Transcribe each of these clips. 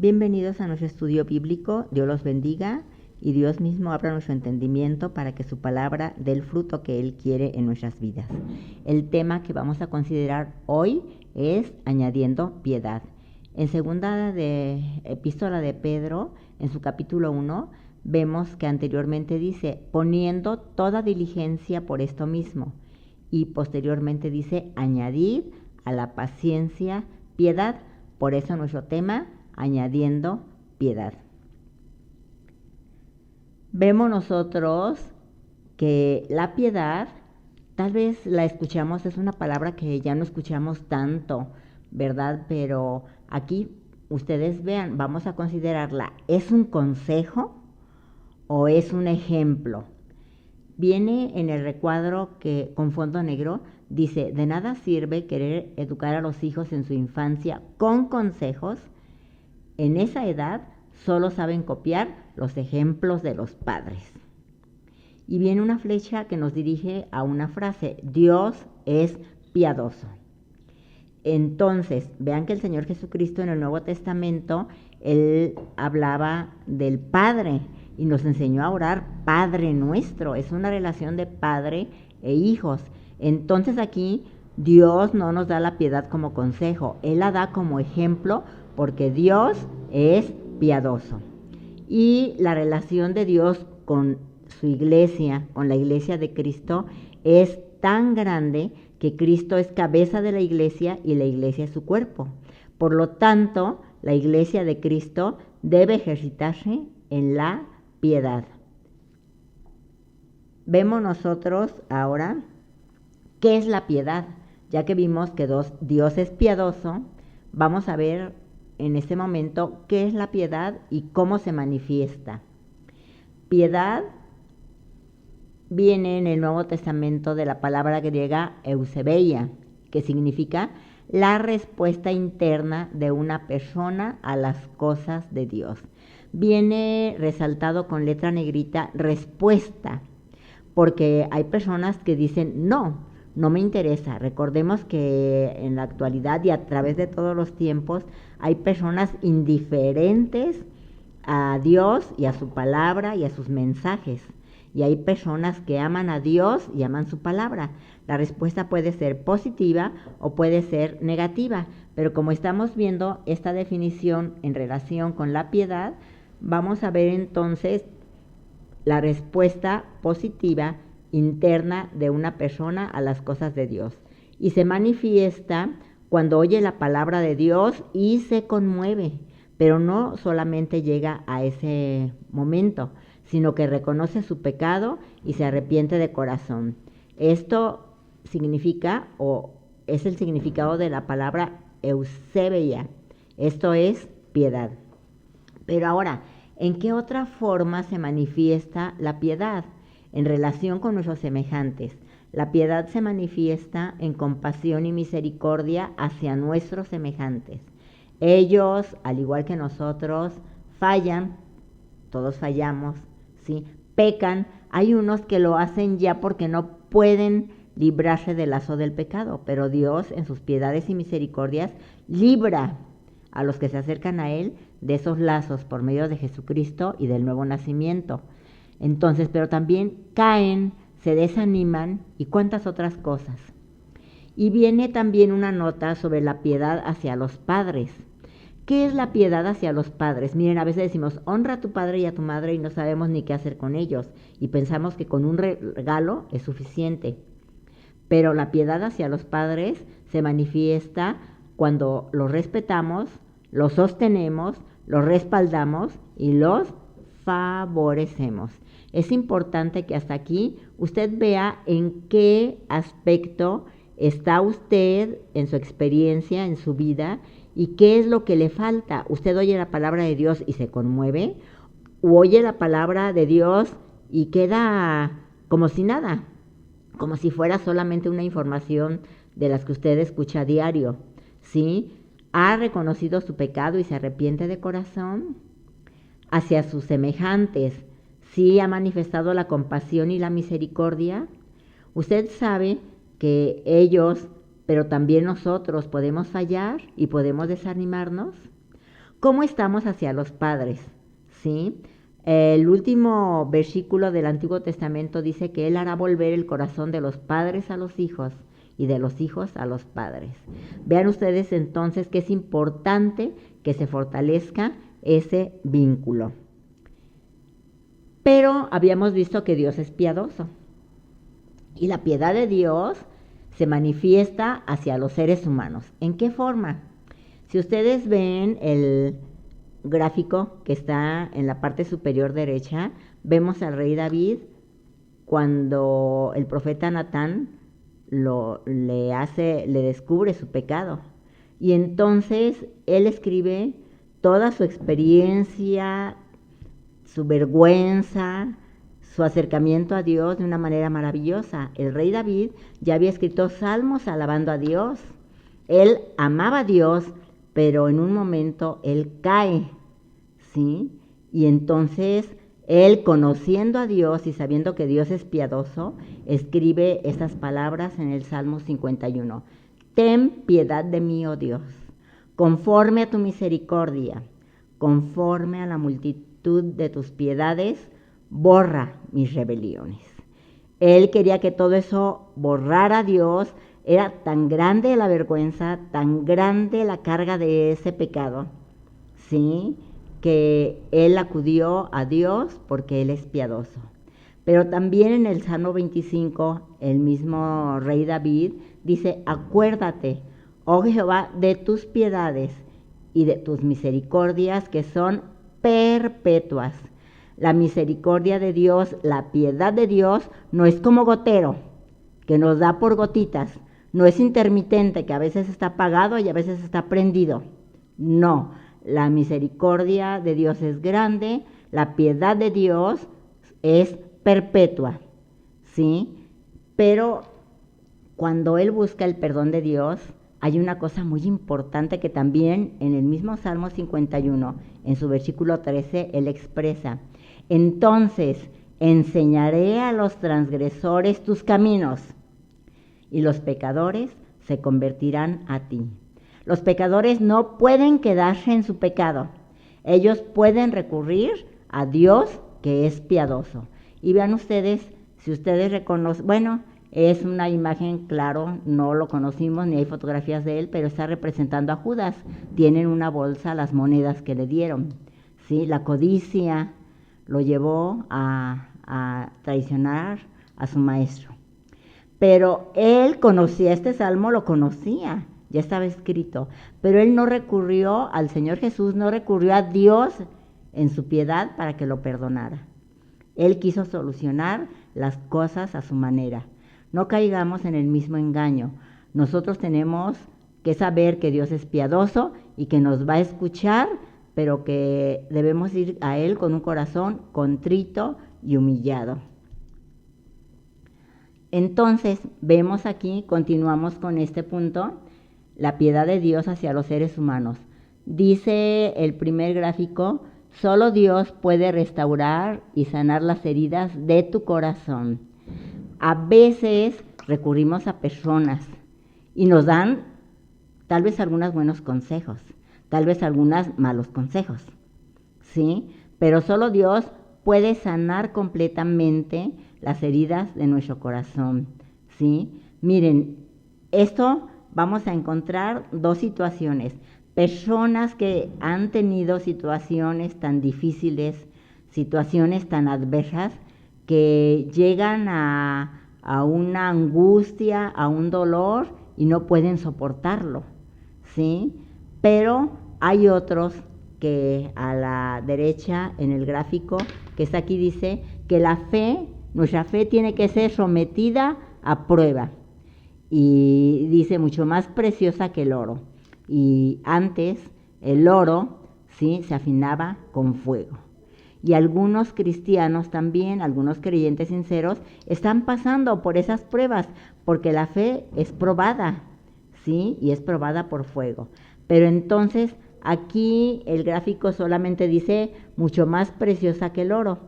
Bienvenidos a nuestro estudio bíblico. Dios los bendiga y Dios mismo abra nuestro entendimiento para que su palabra dé el fruto que Él quiere en nuestras vidas. El tema que vamos a considerar hoy es añadiendo piedad. En segunda epístola de Pedro, en su capítulo 1, vemos que anteriormente dice, poniendo toda diligencia por esto mismo. Y posteriormente dice, añadid a la paciencia piedad. Por eso nuestro tema, añadiendo piedad. Vemos nosotros que la piedad, tal vez la escuchamos, es una palabra que ya no escuchamos tanto, ¿verdad? Pero aquí ustedes vean, vamos a considerarla, ¿es un consejo o es un ejemplo? Viene en el recuadro que con fondo negro, dice, de nada sirve querer educar a los hijos en su infancia con consejos. En esa edad solo saben copiar los ejemplos de los padres. Y viene una flecha que nos dirige a una frase, Dios es piadoso. Entonces, vean que el Señor Jesucristo en el Nuevo Testamento, Él hablaba del Padre y nos enseñó a orar Padre Nuestro. Es una relación de padre e hijos. Entonces aquí Dios no nos da la piedad como consejo, Él la da como ejemplo porque Dios es piadoso. Y la relación de Dios con su iglesia, con la iglesia de Cristo, es tan grande que Cristo es cabeza de la iglesia y la iglesia es su cuerpo. Por lo tanto, la iglesia de Cristo debe ejercitarse en la piedad. Vemos nosotros ahora qué es la piedad. Ya que vimos que Dios es piadoso, vamos a ver en este momento qué es la piedad y cómo se manifiesta. Piedad viene en el Nuevo Testamento de la palabra griega eusebeia, que significa la respuesta interna de una persona a las cosas de Dios. Viene resaltado con letra negrita respuesta, porque hay personas que dicen no me interesa. Recordemos que en la actualidad y a través de todos los tiempos hay personas indiferentes a Dios y a su palabra y a sus mensajes. Y hay personas que aman a Dios y aman su palabra. La respuesta puede ser positiva o puede ser negativa, pero como estamos viendo esta definición en relación con la piedad, vamos a ver entonces la respuesta positiva interna de una persona a las cosas de Dios. Y se manifiesta cuando oye la palabra de Dios y se conmueve, pero no solamente llega a ese momento, sino que reconoce su pecado y se arrepiente de corazón. Esto significa, o es el significado de la palabra eusebeia. Esto es piedad. Pero ahora, ¿en qué otra forma se manifiesta la piedad? En relación con nuestros semejantes. La piedad se manifiesta en compasión y misericordia hacia nuestros semejantes. Ellos, al igual que nosotros, fallan, todos fallamos, ¿sí? Pecan. Hay unos que lo hacen ya porque no pueden librarse del lazo del pecado, pero Dios, en sus piedades y misericordias, libra a los que se acercan a Él de esos lazos por medio de Jesucristo y del nuevo nacimiento. Entonces, pero también caen, se desaniman y cuántas otras cosas. Y viene también una nota sobre la piedad hacia los padres. ¿Qué es la piedad hacia los padres? Miren, a veces decimos, honra a tu padre y a tu madre y no sabemos ni qué hacer con ellos. Y pensamos que con un regalo es suficiente. Pero la piedad hacia los padres se manifiesta cuando los respetamos, los sostenemos, los respaldamos y los favorecemos. Es importante que hasta aquí usted vea en qué aspecto está usted en su experiencia, en su vida, y qué es lo que le falta. Usted oye la palabra de Dios y se conmueve, o oye la palabra de Dios y queda como si nada, como si fuera solamente una información de las que usted escucha a diario, ¿sí? ¿Ha reconocido su pecado y se arrepiente de corazón? Hacia sus semejantes, ¿sí ha manifestado la compasión y la misericordia? Usted sabe que ellos, pero también nosotros podemos fallar y podemos desanimarnos. ¿Cómo estamos hacia los padres? ¿Sí? El último versículo del Antiguo Testamento dice que Él hará volver el corazón de los padres a los hijos y de los hijos a los padres. Vean ustedes entonces que es importante que se fortalezca ese vínculo. Pero habíamos visto que Dios es piadoso y la piedad de Dios se manifiesta hacia los seres humanos. ¿En qué forma? Si ustedes ven el gráfico que está en la parte superior derecha, vemos al rey David cuando el profeta Natán le descubre su pecado. Y entonces él escribe toda su experiencia, su vergüenza, su acercamiento a Dios de una manera maravillosa. El rey David ya había escrito salmos alabando a Dios. Él amaba a Dios, pero en un momento él cae, ¿sí? Y entonces él, conociendo a Dios y sabiendo que Dios es piadoso, escribe estas palabras en el Salmo 51. Ten piedad de mí, oh Dios, conforme a tu misericordia, conforme a la multitud de tus piedades, borra mis rebeliones. Él quería que todo eso borrara a Dios. Era tan grande la vergüenza, tan grande la carga de ese pecado, ¿sí?, que él acudió a Dios porque Él es piadoso. Pero también en el Salmo 25, el mismo rey David dice, acuérdate, oh Jehová, de tus piedades y de tus misericordias que son perpetuas. La misericordia de Dios, la piedad de Dios, no es como gotero, que nos da por gotitas. No es intermitente, que a veces está apagado y a veces está prendido. No, la misericordia de Dios es grande, la piedad de Dios es perpetua, ¿sí? Pero cuando él busca el perdón de Dios, hay una cosa muy importante que también en el mismo Salmo 51, en su versículo 13, él expresa. Entonces enseñaré a los transgresores tus caminos, y los pecadores se convertirán a ti. Los pecadores no pueden quedarse en su pecado. Ellos pueden recurrir a Dios, que es piadoso. Y vean ustedes, si ustedes reconocen, bueno, es una imagen, claro, no lo conocimos, ni hay fotografías de él, pero está representando a Judas. Tienen una bolsa las monedas que le dieron, ¿sí? La codicia lo llevó a traicionar a su maestro. Pero él conocía este salmo, lo conocía, ya estaba escrito, pero él no recurrió al Señor Jesús, no recurrió a Dios en su piedad para que lo perdonara. Él quiso solucionar las cosas a su manera. No caigamos en el mismo engaño. Nosotros tenemos que saber que Dios es piadoso y que nos va a escuchar, pero que debemos ir a Él con un corazón contrito y humillado. Entonces, vemos aquí, continuamos con este punto, la piedad de Dios hacia los seres humanos. Dice el primer gráfico, solo Dios puede restaurar y sanar las heridas de tu corazón. A veces recurrimos a personas y nos dan tal vez algunos buenos consejos, tal vez algunos malos consejos, ¿sí? Pero solo Dios puede sanar completamente las heridas de nuestro corazón, ¿sí? Miren, esto vamos a encontrar dos situaciones. Personas que han tenido situaciones tan difíciles, situaciones tan adversas, que llegan a una angustia, a un dolor y no pueden soportarlo, ¿sí? Pero hay otros que a la derecha en el gráfico que está aquí dice que la fe, nuestra fe tiene que ser sometida a prueba. Y dice mucho más preciosa que el oro. Y antes el oro, ¿sí?, se afinaba con fuego. Y algunos cristianos también, algunos creyentes sinceros, están pasando por esas pruebas, porque la fe es probada, ¿sí?, y es probada por fuego. Pero entonces aquí el gráfico solamente dice mucho más preciosa que el oro.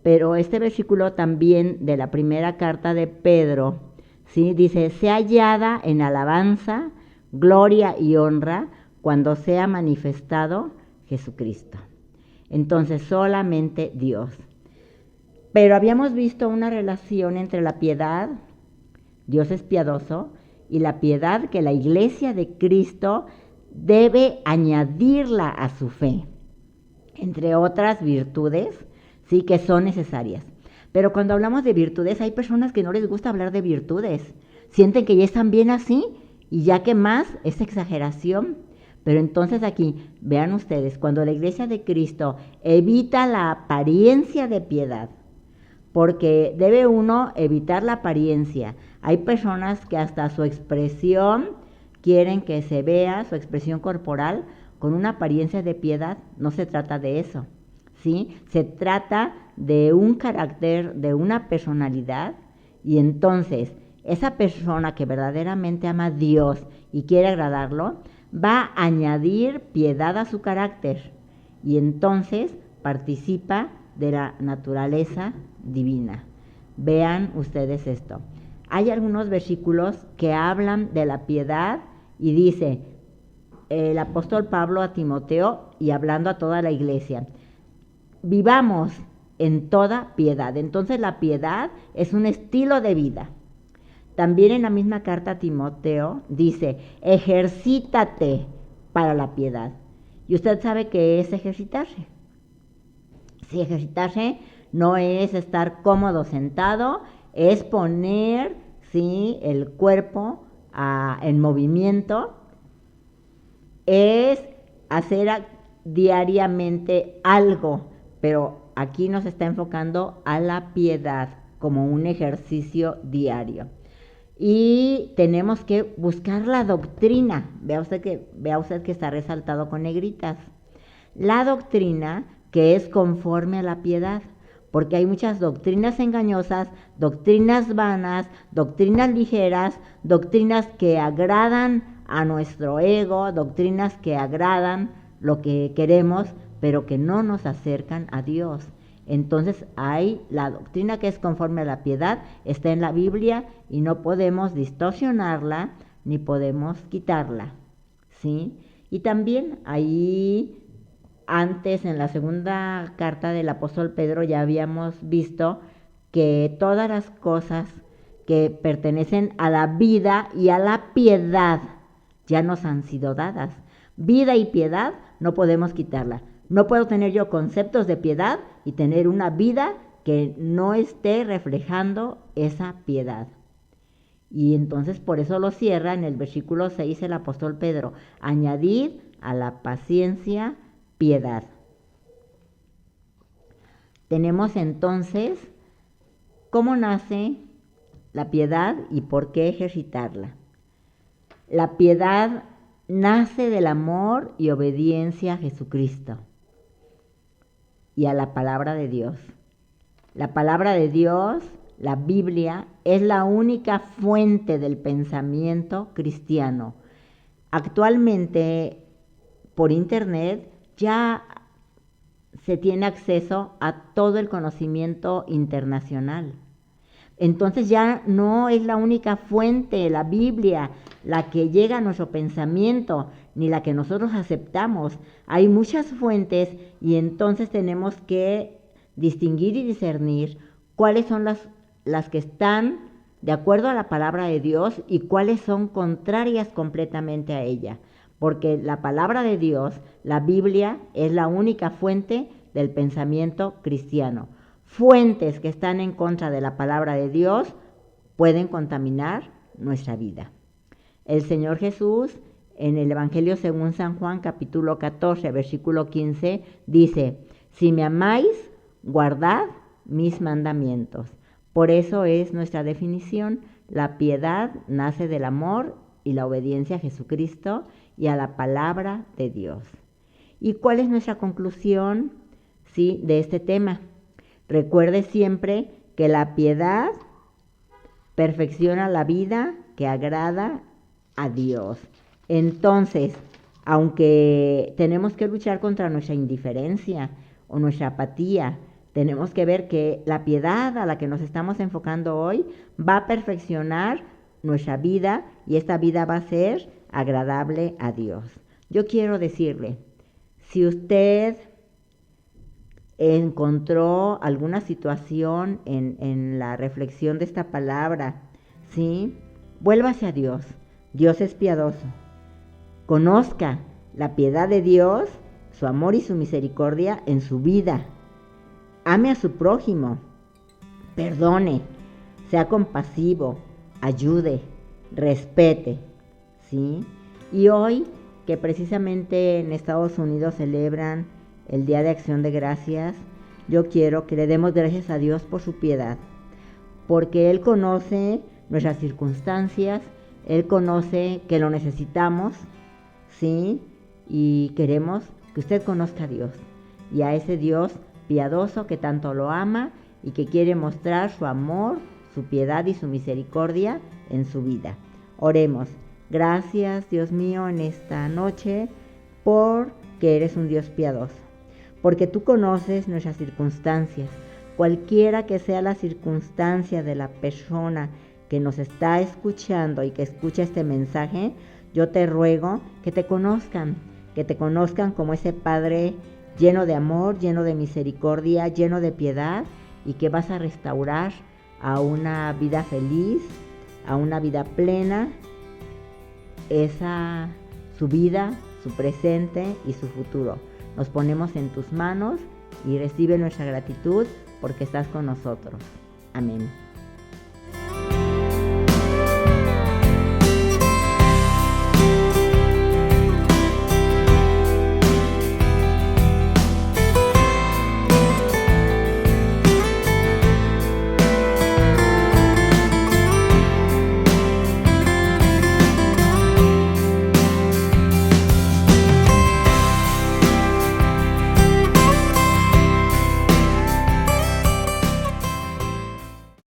Pero este versículo también de la primera carta de Pedro, ¿sí?, dice, sea hallada en alabanza, gloria y honra cuando sea manifestado Jesucristo. Entonces, solamente Dios. Pero habíamos visto una relación entre la piedad, Dios es piadoso, y la piedad que la Iglesia de Cristo debe añadirla a su fe, entre otras virtudes, sí, que son necesarias. Pero cuando hablamos de virtudes, hay personas que no les gusta hablar de virtudes, sienten que ya están bien así, y ya que más es exageración. Pero entonces aquí, vean ustedes, cuando la Iglesia de Cristo evita la apariencia de piedad, porque debe uno evitar la apariencia. Hay personas que hasta su expresión quieren que se vea, su expresión corporal, con una apariencia de piedad. No se trata de eso, ¿sí? Se trata de un carácter, de una personalidad, y entonces esa persona que verdaderamente ama a Dios y quiere agradarlo, va a añadir piedad a su carácter, y entonces participa de la naturaleza divina. Vean ustedes esto. Hay algunos versículos que hablan de la piedad y dice el apóstol Pablo a Timoteo y hablando a toda la iglesia, vivamos en toda piedad. Entonces la piedad es un estilo de vida. También en la misma carta a Timoteo dice, ejercítate para la piedad. Y usted sabe qué es ejercitarse. Si ejercitarse no es estar cómodo sentado, es poner, ¿sí?, el cuerpo en movimiento, es hacer diariamente algo, pero aquí nos está enfocando a la piedad como un ejercicio diario. Y tenemos que buscar la doctrina. Vea usted que está resaltado con negritas. La doctrina que es conforme a la piedad, porque hay muchas doctrinas engañosas, doctrinas vanas, doctrinas ligeras, doctrinas que agradan a nuestro ego, doctrinas que agradan lo que queremos, pero que no nos acercan a Dios. Entonces hay la doctrina que es conforme a la piedad, está en la Biblia y no podemos distorsionarla ni podemos quitarla, ¿sí? Y también ahí antes en la segunda carta del apóstol Pedro ya habíamos visto que todas las cosas que pertenecen a la vida y a la piedad ya nos han sido dadas. Vida y piedad no podemos quitarla. No puedo tener yo conceptos de piedad y tener una vida que no esté reflejando esa piedad. Y entonces por eso lo cierra en el versículo 6 el apóstol Pedro, añadid a la paciencia piedad. Tenemos entonces cómo nace la piedad y por qué ejercitarla. La piedad nace del amor y obediencia a Jesucristo y a la palabra de Dios. La palabra de Dios, la Biblia, es la única fuente del pensamiento cristiano. Actualmente, por internet, ya se tiene acceso a todo el conocimiento internacional. Entonces ya no es la única fuente, la Biblia, la que llega a nuestro pensamiento, ni la que nosotros aceptamos. Hay muchas fuentes y entonces tenemos que distinguir y discernir cuáles son las que están de acuerdo a la palabra de Dios y cuáles son contrarias completamente a ella. Porque la palabra de Dios, la Biblia, es la única fuente del pensamiento cristiano. Fuentes que están en contra de la palabra de Dios pueden contaminar nuestra vida. El Señor Jesús, en el Evangelio según San Juan, capítulo 14, versículo 15, dice, si me amáis, guardad mis mandamientos. Por eso es nuestra definición, la piedad nace del amor y la obediencia a Jesucristo y a la palabra de Dios. ¿Y cuál es nuestra conclusión, sí, de este tema? Recuerde siempre que la piedad perfecciona la vida que agrada a Dios. Entonces, aunque tenemos que luchar contra nuestra indiferencia o nuestra apatía, tenemos que ver que la piedad a la que nos estamos enfocando hoy va a perfeccionar nuestra vida y esta vida va a ser agradable a Dios. Yo quiero decirle, Si usted encontró alguna situación en la reflexión de esta palabra, ¿sí? Vuélvase a Dios. Dios es piadoso. Conozca la piedad de Dios, su amor y su misericordia en su vida. Ame a su prójimo. Perdone. Sea compasivo. Ayude. Respete. ¿Sí? Y hoy, que precisamente en Estados Unidos celebran el Día de Acción de Gracias, yo quiero que le demos gracias a Dios por su piedad, porque Él conoce nuestras circunstancias, Él conoce que lo necesitamos, ¿sí? Y queremos que usted conozca a Dios, y a ese Dios piadoso que tanto lo ama y que quiere mostrar su amor, su piedad y su misericordia en su vida. Oremos. Gracias, Dios mío, en esta noche, porque eres un Dios piadoso, porque tú conoces nuestras circunstancias, cualquiera que sea la circunstancia de la persona que nos está escuchando y que escucha este mensaje, yo te ruego que te conozcan como ese Padre lleno de amor, lleno de misericordia, lleno de piedad, y que vas a restaurar a una vida feliz, a una vida plena, su vida, su presente y su futuro. Nos ponemos en tus manos y recibe nuestra gratitud porque estás con nosotros. Amén.